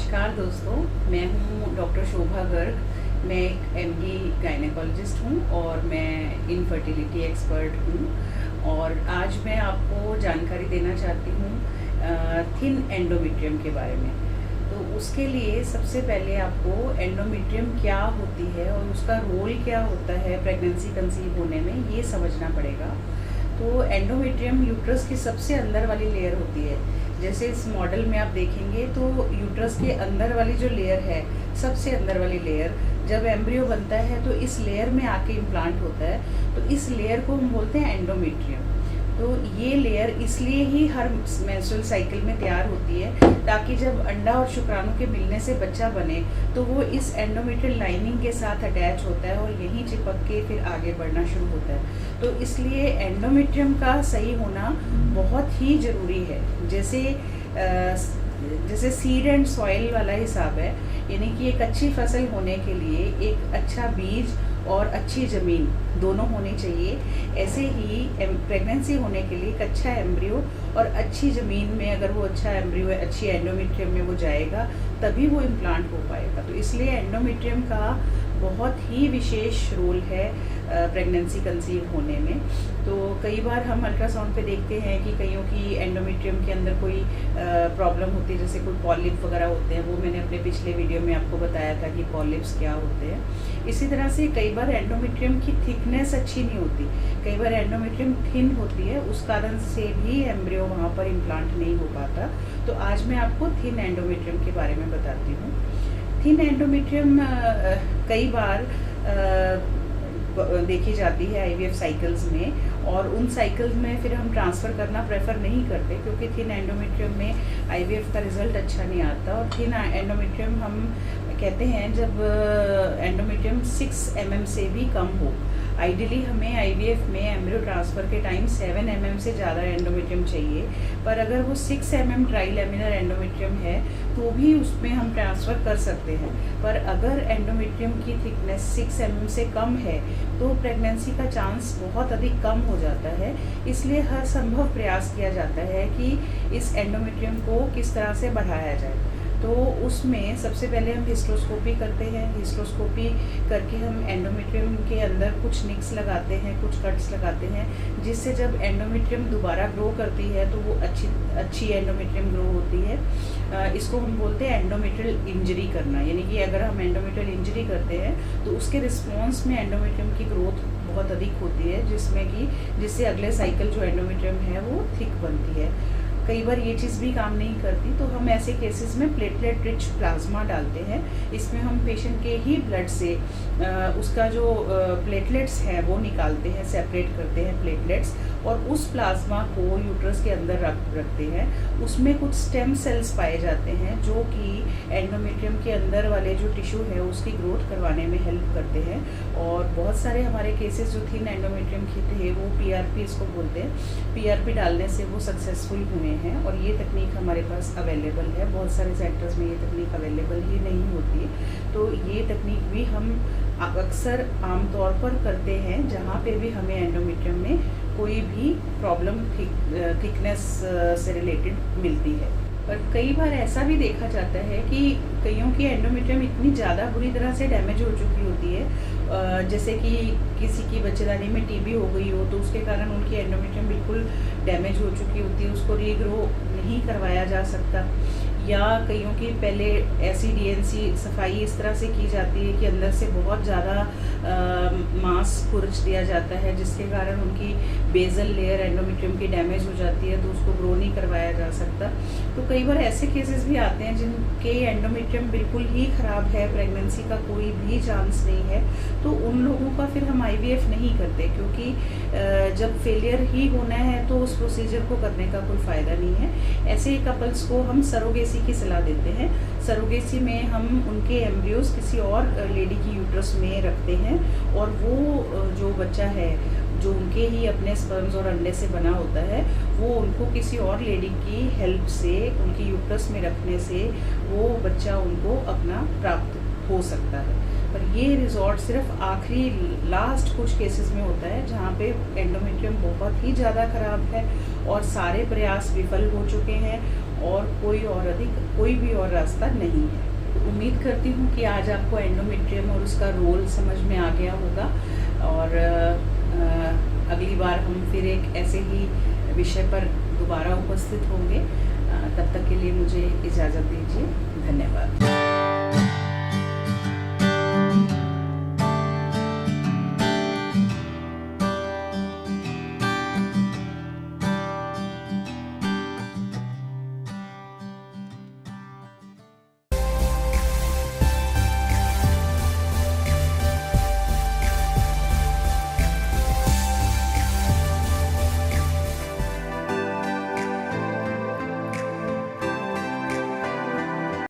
नमस्कार दोस्तों, मैं हूँ डॉक्टर शोभा गर्ग। मैं एक एमडी गायनेकोलॉजिस्ट हूँ और मैं इनफर्टिलिटी एक्सपर्ट हूँ। और आज मैं आपको जानकारी देना चाहती हूँ थिन एंडोमेट्रियम के बारे में। तो उसके लिए सबसे पहले आपको एंडोमेट्रियम क्या होती है और उसका रोल क्या होता है प्रेगनेंसी कंसीव होने में, ये समझना पड़ेगा। तो एंडोमेट्रियम यूट्रस की सबसे अंदर वाली लेयर होती है। जैसे इस मॉडल में आप देखेंगे तो यूट्रस के अंदर वाली जो लेयर है, सबसे अंदर वाली लेयर, जब एम्ब्रियो बनता है तो इस लेयर में आके इम्प्लांट होता है। तो इस लेयर को हम बोलते हैं एंडोमेट्रियम। तो ये लेयर इसलिए ही हर मेंस्ट्रुअल साइकिल में तैयार होती है ताकि जब अंडा और शुक्राणु के मिलने से बच्चा बने तो वो इस एंडोमेट्रियल लाइनिंग के साथ अटैच होता है और यहीं चिपक के फिर आगे बढ़ना शुरू होता है। तो इसलिए एंडोमेट्रियम का सही होना बहुत ही ज़रूरी है। जैसे सीड एंड सॉइल वाला हिसाब है, यानी कि एक अच्छी फसल होने के लिए एक अच्छा बीज और अच्छी ज़मीन दोनों होनी चाहिए। ऐसे ही प्रेगनेंसी होने के लिए एक अच्छा एम्ब्रियो और अच्छी ज़मीन में, अगर वो अच्छा एम्ब्रियो है, अच्छी एंडोमेट्रियम में वो जाएगा तभी वो इम्प्लांट हो पाएगा। तो इसलिए एंडोमेट्रियम का बहुत ही विशेष रोल है प्रेगनेंसी कंसीव होने में। तो कई बार हम अल्ट्रासाउंड पे देखते हैं कि कईयों की एंडोमेट्रियम के अंदर कोई प्रॉब्लम होती है, जैसे कोई पॉलिप वगैरह होते हैं। वो मैंने अपने पिछले वीडियो में आपको बताया था कि पॉलिप्स क्या होते हैं। इसी तरह से कई बार एंडोमेट्रियम की थिकनेस अच्छी नहीं होती, कई बार एंडोमेट्रियम थिन होती है, उस कारण से भी एम्ब्रियो वहाँ पर इम्प्लांट नहीं हो पाता। तो आज मैं आपको थिन एंडोमेट्रियम के बारे में बताती हूँ। थिन एंडोमेट्रियम कई बार देखी जाती है आईवीएफ साइकिल्स में, और उन साइकिल्स में फिर हम ट्रांसफ़र करना प्रेफर नहीं करते क्योंकि थिन एंडोमेट्रियम में आईवीएफ का रिज़ल्ट अच्छा नहीं आता। और थिन एंडोमेट्रियम हम कहते हैं जब एंडोमेट्रियम 6 mm से भी कम हो। आइडियली हमें आईवीएफ में एम्ब्रियो ट्रांसफ़र के टाइम 7 mm से ज़्यादा एंडोमेट्रियम चाहिए, पर अगर वो 6 mm ट्राइलेमिनर एंडोमेट्रियम है तो भी उसमें हम ट्रांसफ़र कर सकते हैं। पर अगर एंडोमेट्रियम की थिकनेस 6 mm से कम है तो प्रेगनेंसी का चांस बहुत अधिक कम हो जाता है। इसलिए हर संभव प्रयास किया जाता है कि इस एंडोमेट्रियम को किस तरह से बढ़ाया जाए। तो उसमें सबसे पहले हम हिस्ट्रोस्कोपी करते हैं। हिस्ट्रोस्कोपी करके हम एंडोमेट्रियम के अंदर कुछ निक्स लगाते हैं, कुछ कट्स लगाते हैं, जिससे जब एंडोमेट्रियम दोबारा ग्रो करती है तो वो अच्छी एंडोमेट्रियम ग्रो होती है। इसको हम बोलते हैं एंडोमेट्रियल इंजरी करना, यानी कि अगर हम एंडोमेट्रियल इंजरी करते हैं तो उसके रिस्पॉन्स में एंडोमेट्रियम की ग्रोथ बहुत अधिक होती है, जिससे अगले साइकिल जो एंडोमेट्रियम है वो थिक बनती है। कई बार ये चीज़ भी काम नहीं करती तो हम ऐसे केसेस में प्लेटलेट रिच प्लाज्मा डालते हैं। इसमें हम पेशेंट के ही ब्लड से उसका जो प्लेटलेट्स हैं वो निकालते हैं, सेपरेट करते हैं प्लेटलेट्स, और उस प्लाज्मा को यूट्रस के अंदर रखते हैं। उसमें कुछ स्टेम सेल्स पाए जाते हैं जो कि एंडोमेट्रियम के अंदर वाले जो टिश्यू है उसकी ग्रोथ करवाने में हेल्प करते हैं। और बहुत सारे हमारे केसेस जो थिन एंडोमेट्रियम के थे वो पीआरपी इसको बोलते हैं, पीआरपी डालने से वो सक्सेसफुल हुए हैं। और ये तकनीक हमारे पास अवेलेबल है, बहुत सारे सेंटर्स में ये तकनीक अवेलेबल ही नहीं होती। तो ये तकनीक भी हम अक्सर आमतौर पर करते हैं जहाँ पे भी हमें एंडोमेट्रियम में कोई भी प्रॉब्लम थिकनेस से रिलेटेड मिलती है। पर कई बार ऐसा भी देखा जाता है कि कईयों की एंडोमेट्रियम इतनी ज़्यादा बुरी तरह से डैमेज हो चुकी होती है, जैसे कि किसी की बच्चेदानी में टीबी हो गई हो तो उसके कारण उनकी एंडोमेट्रियम बिल्कुल डैमेज हो चुकी होती है, उसको रीग्रो नहीं करवाया जा सकता। या कईयों की पहले ऐसी डीएनसी सफाई इस तरह से की जाती है कि अंदर से बहुत ज़्यादा मांस खुरच दिया जाता है, जिसके कारण उनकी बेजल लेयर एंडोमेट्रियम की डैमेज हो जाती है, तो उसको ग्रो नहीं करवाया जा सकता। तो कई बार ऐसे केसेस भी आते हैं जिनके एंडोमेट्रियम बिल्कुल ही ख़राब है, प्रेगनेंसी का कोई भी चांस नहीं है, तो उन लोगों का फिर हम आईवीएफ नहीं करते, क्योंकि जब फेलियर ही होना है तो उस प्रोसीजर को करने का कोई फ़ायदा नहीं है। ऐसे कपल्स को हम सरोगेसी की सलाह देते हैं। सरोगेसी में हम उनके एम्ब्रियोज किसी और लेडी की यूट्रस में रखते हैं, और वो जो बच्चा है जो उनके ही अपने स्पर्म्स और अंडे से बना होता है, वो उनको किसी और लेडी की हेल्प से उनकी यूट्रस में रखने से वो बच्चा उनको अपना प्राप्त हो सकता है। पर ये रिजॉर्ट सिर्फ आखिरी लास्ट कुछ केसेस में होता है जहाँ पे एंडोमेट्रियम बहुत ही ज़्यादा ख़राब है और सारे प्रयास विफल हो चुके हैं और कोई भी और रास्ता नहीं है। उम्मीद करती हूँ कि आज आपको एंडोमेट्रियम और उसका रोल समझ में आ गया होगा, और अगली बार हम फिर एक ऐसे ही विषय पर दोबारा उपस्थित होंगे। तब तक के लिए मुझे इजाज़त दीजिए। धन्यवाद।